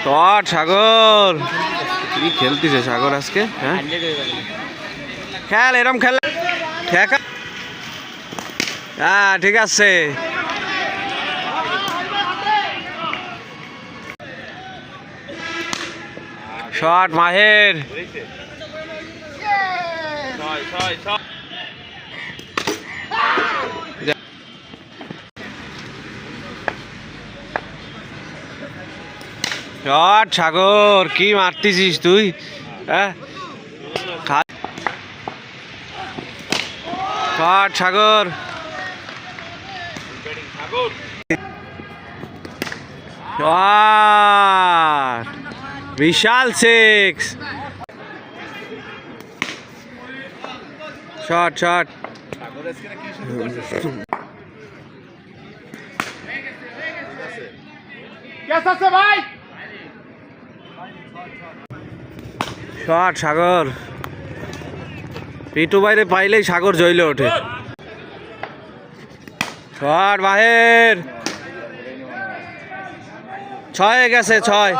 Shot সাগর, কি খেলতেছে সাগর আজকে? হ্যাঁ খেল, এরম খেল। হ্যাঁ ঠিক আছে। শট মাহের, শট সাগর, কি মারতেছিস তুই? হ্যাঁ শট সাগর, বিশাল সিক্স। শট শট, শট সাগর, পিটু বাইরে পাইলেই সাগর জ্বলে ওঠে। শট বাহির, 6 গেছে 6।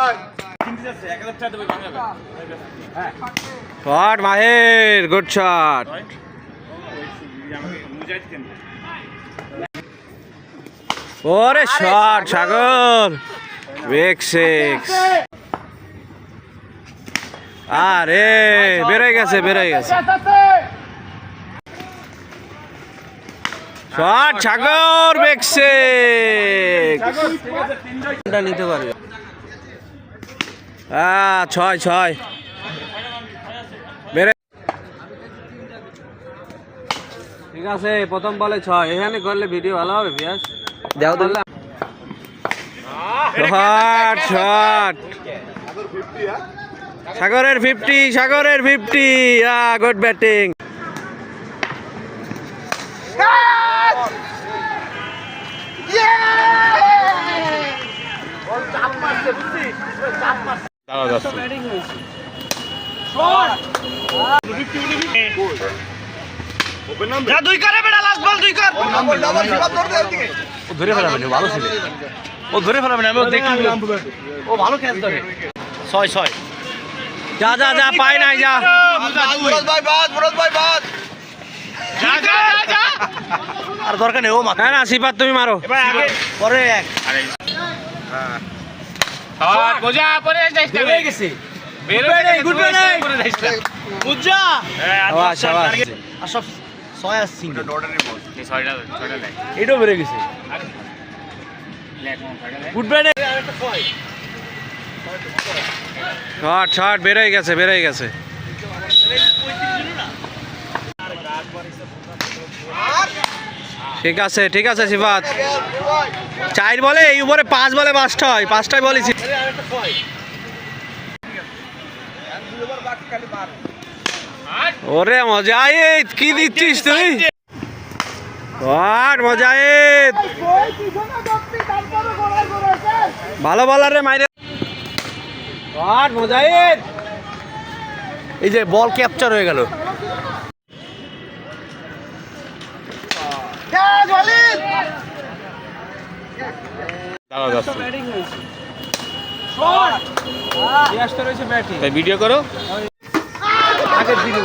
শট মাহের, গুড শট। ওরে শট সাগর, বিগ সিক্স। আরে বেরোয় গেছে, বেরোয় গেছে। শট সাগর, বিগ সিক্স। নিতে পারবে। 6 বেড়ে, ঠিক আছে। প্রথম বলে 6, এখানে করলে ভিডিও ভালো হবে। পিয়াস দেও দিলাম। শট শট, সাগরের 50, সাগরের 50। Good batting. ধরে ফেলাবেন, ভালো ছিল ও, ধরে ফেলাবেন। আমি ও ভালো খেলতে হবে। 6 যা যা যা, পাই নাই, যা। আর দরকার নেই, ও মার না। সিফাত তুমি মারো পরে। এক এটাও বেড়ে গেছে। শট শট, বেরোয় গেছে, বেরোয় গেছে। ঠিক আছে ঠিক আছে সিফাত। 4 বলে এই উপরে 5 বলে 5টা হয়, 5টাই বলেছি। ওরে মজাহিদ, কি দিচ্ছিস তুই? মজাহিদ ভালো বলার রে মাইরে। মজাহিদ, এই যে বল ক্যাপচার হয়ে গেল। ভিডিও করো আগের দিকে।